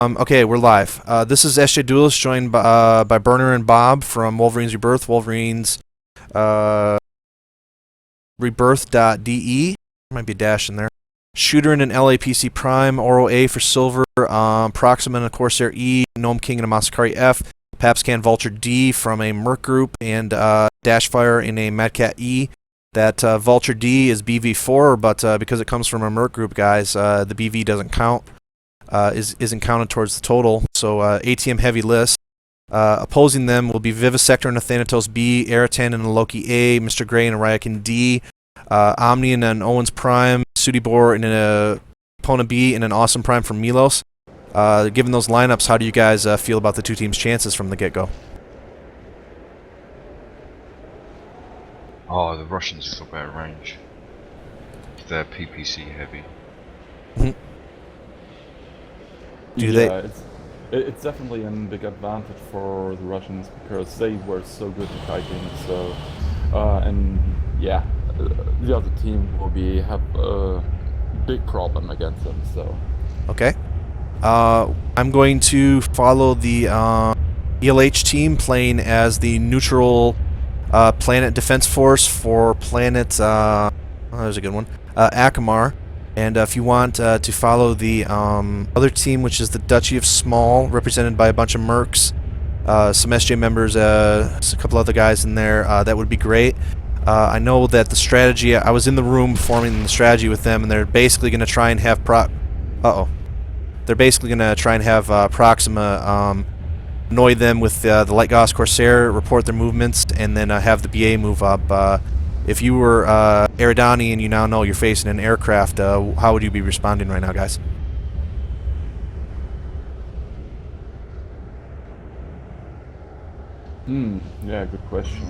Okay, we're live. This is SJ Duelist, joined by Burner and Bob from Wolverine's Rebirth. Wolverine's rebirth.de. Might be a dash in there. Shooter in an LAPC Prime, Oro A for Silver, Proxima and a Corsair E, Gnome King and a Masakari F, Papscan Vulture D from a Merc Group, and Dashfire in a Madcat E. That Vulture D is BV4, but because it comes from a Merc Group, guys, the BV doesn't count. Isn't counted towards the total. So ATM heavy list. Opposing them will be Vivisector and a Thanatos B, Eratan and a Loki A, Mr. Grey and a Ryakin D, Omni and an Owens Prime, Sudibor and an Pona B and an Awesome Prime from Milos. Given those lineups, how do you guys feel about the two teams' chances from the get-go? Oh, the Russians have got better range. They're PPC heavy. Mm-hmm. It's definitely a big advantage for the Russians because they were so good at kiting. So, and yeah, the other team will have a big problem against them. So, okay, I'm going to follow the ELH team playing as the neutral planet defense force for planet. There's a good one, Acamar. And if you want to follow the other team, which is the Duchy of Small, represented by a bunch of mercs, some SJ members, a couple other guys in there, that would be great. I know that the strategy, I was in the room forming the strategy with them, and they're basically going to try and have They're basically going to try and have Proxima annoy them with the Light Gauss Corsair, report their movements, and then have the BA move up. If you were Eridani and you now know you're facing an aircraft, how would you be responding right now, guys? Yeah, good question.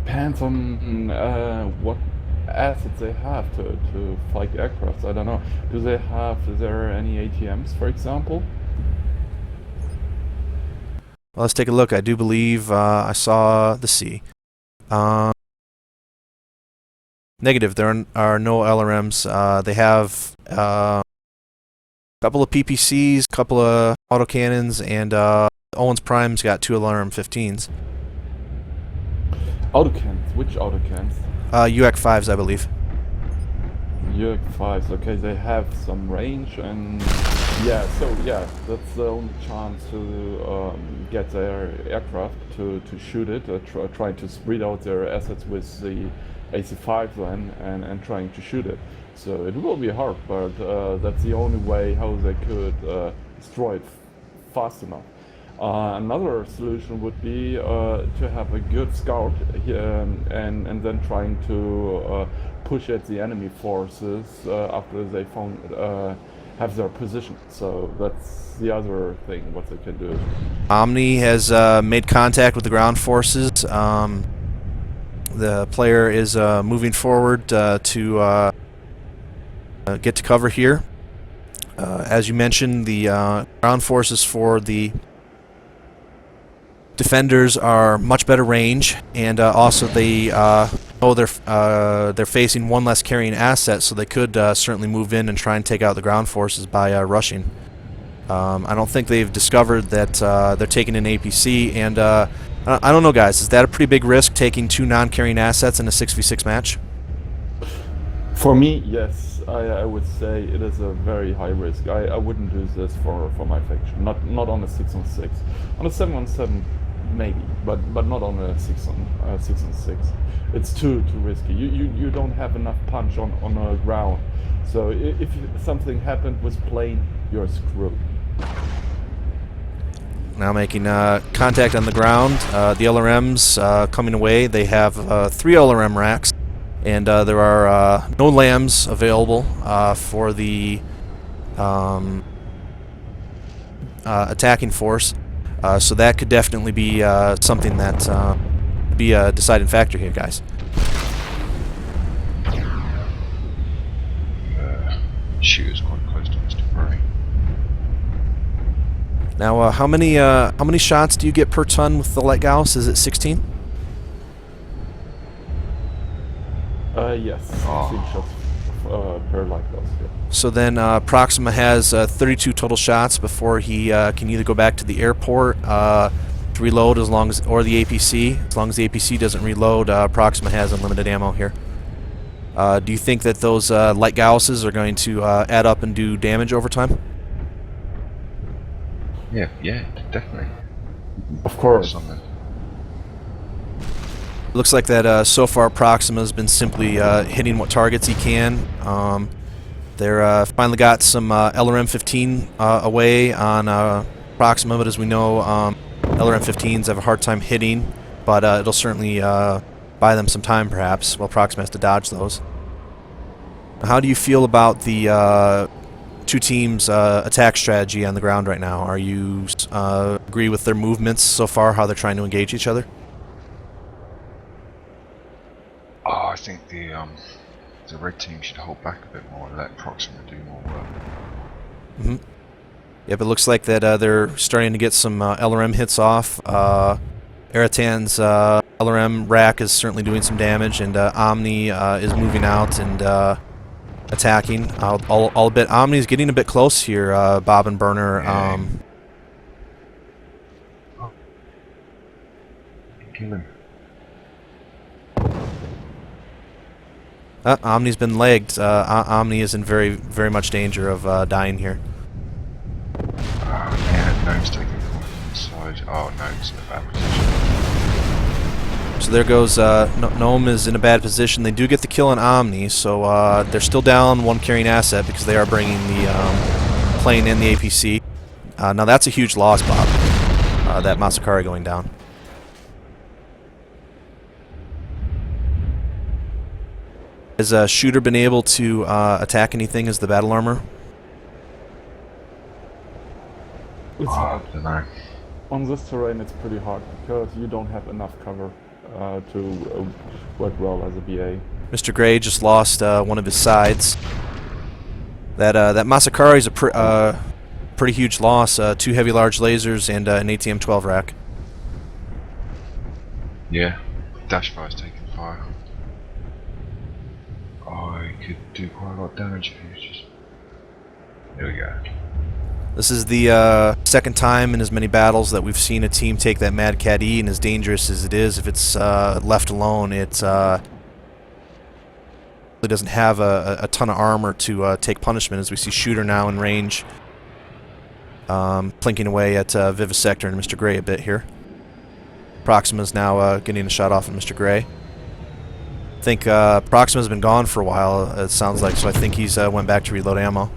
Depends on what assets they have to fight aircrafts. I don't know. Is there any ATMs, for example? Well, let's take a look. I do believe I saw the C. Negative. There are no LRMs. They have a couple of PPCs, a couple of autocannons, and Owens Prime's got 2 LRM 15s. Autocannons? Which autocannons? UX5s, I believe. UX5s, okay, they have some range, and yeah, that's the only chance to get their aircraft to shoot it, trying to spread out their assets with the AC5 then, and trying to shoot it. So it will be hard, but that's the only way how they could destroy it fast enough. Another solution would be to have a good scout and then trying to push at the enemy forces after they have their position. So that's the other thing what they can do. Omni has made contact with the ground forces. The player is moving forward to get to cover here. As you mentioned, the ground forces for the defenders are much better range, and also they they're facing one less carrying asset, so they could certainly move in and try and take out the ground forces by rushing. I don't think they've discovered that they're taking an APC, and I don't know, guys. Is that a pretty big risk, taking 2 non-carrying assets in a 6v6 match? For me, yes. I would say it is a very high risk. I wouldn't do this for my faction. Not on a 6-on-6. On a 7-on-7, maybe, but not on a 6-on-6. It's too risky. You don't have enough punch on the ground. So if something happened with plane, you're screwed. Now making contact on the ground. The LRMs coming away. They have 3 LRM racks, and there are no lambs available for the attacking force. So that could definitely be something that be a deciding factor here, guys. Shooter's quite close to Mr. Grey. Now, how many shots do you get per ton with the Light Gauss? Is it 16? Yes, 16 shots per light ghost. Yeah. So then Proxima has 32 total shots before he can either go back to the airport to reload or the APC. As long as the APC doesn't reload, Proxima has unlimited ammo here. Do you think that those light Gausses are going to add up and do damage over time? Yeah, definitely. Of course. Something. Looks like that so far Proxima's been simply hitting what targets he can. They're finally got some LRM-15 away on Proxima, but as we know, LRM-15s have a hard time hitting, but it'll certainly buy them some time perhaps, while Proxima has to dodge those. How do you feel about the two teams' attack strategy on the ground right now? Are you agree with their movements so far, how they're trying to engage each other? Oh, I think the red team should hold back a bit more and let Proxima do more work. Mm-hmm. Yep, it looks like that they're starting to get some LRM hits off. Eratan's LRM rack is certainly doing some damage, and Omni is moving out and attacking. All a bit. Omni's getting a bit close here, Bob and Burner. Yeah. Kill him. Omni's been legged. Omni is in very much danger of dying here. Oh man, Gnome's taking point from the side. Oh no, it's in a bad position. So there goes, Gnome is in a bad position. They do get the kill on Omni, so they're still down one carrying asset because they are bringing the plane and the APC. Now that's a huge loss, Bob, that Masakari going down. Has Shooter been able to attack anything as the battle armor? It's I hard. don't know. On this terrain, it's pretty hard because you don't have enough cover to work well as a BA. Mr. Gray just lost one of his sides. That Masakari is a pretty huge loss. 2 heavy large lasers and an ATM-12 rack. Yeah, Dash Fire's taking fire. Oh, he could do quite a lot of damage if he was just... There we go. This is the second time in as many battles that we've seen a team take that Mad Cat E, and as dangerous as it is, if it's left alone, it really doesn't have a ton of armor to take punishment, as we see Shooter now in range, plinking away at Vivisector and Mr. Gray a bit here. Proxima's now getting a shot off at Mr. Gray. I think Proxima's been gone for a while, it sounds like, so I think he's went back to reload ammo.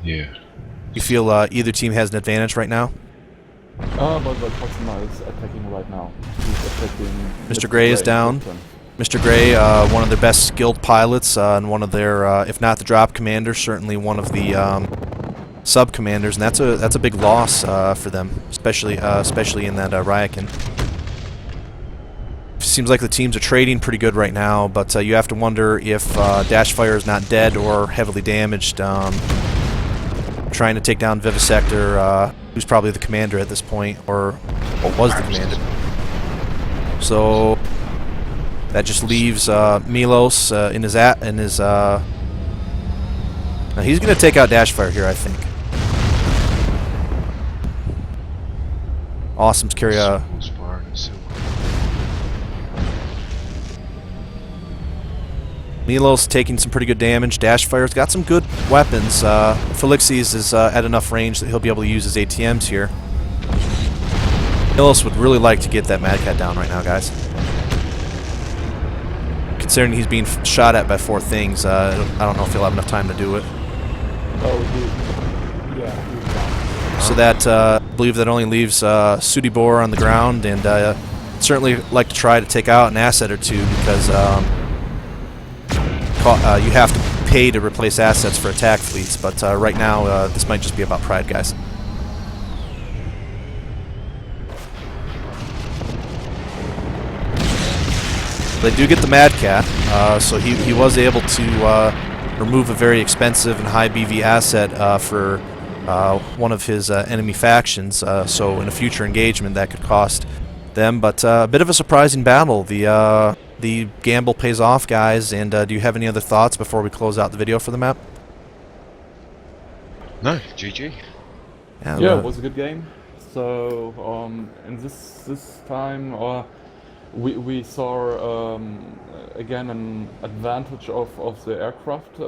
Yeah. You feel either team has an advantage right now? But Proxima is attacking right now. He's attacking... Mr. Gray is down. Mr. Gray, one of their best skilled pilots, and one of their, if not the drop commander, certainly one of the sub commanders, and that's a big loss for them, especially in that Ryakin. Seems like the teams are trading pretty good right now, but you have to wonder if Dashfire is not dead or heavily damaged. Trying to take down Vivisector, who's probably the commander at this point, or was the commander. So that just leaves Milos in his now he's going to take out Dashfire here, I think. Awesome to carry a... Milos taking some pretty good damage. Dashfire's got some good weapons. Felixes is at enough range that he'll be able to use his ATMs here. Milos would really like to get that Mad Cat down right now, guys. Considering he's being shot at by 4 things, I don't know if he'll have enough time to do it. Oh, yeah, he's down. So that, I believe that only leaves Sudibor on the ground, and certainly like to try to take out an asset or two, because you have to pay to replace assets for attack fleets, but right now this might just be about pride, guys. They do get the Mad Cat, so he was able to remove a very expensive and high BV asset for one of his enemy factions, so in a future engagement that could cost them, but a bit of a surprising battle. The the gamble pays off, guys. And do you have any other thoughts before we close out the video for the map? No, GG. Yeah, it was a good game. So in this time, we saw again an advantage of the aircraft,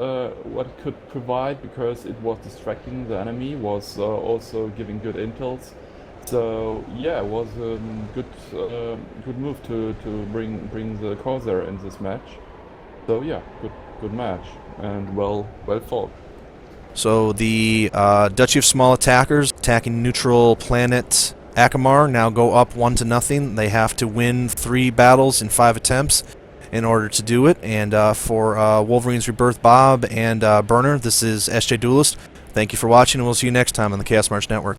what it could provide, because it was distracting the enemy, was also giving good intels. So yeah, it was a good move to bring the Corsair in this match. So yeah, good match and well fought. So the Duchy of Small Attackers attacking neutral planet Acamar now go up 1-0. They have to win 3 battles in 5 attempts in order to do it. And for Wolverine's Rebirth Bob and Burner, this is SJ Duelist. Thank you for watching, and we'll see you next time on the Chaos March Network.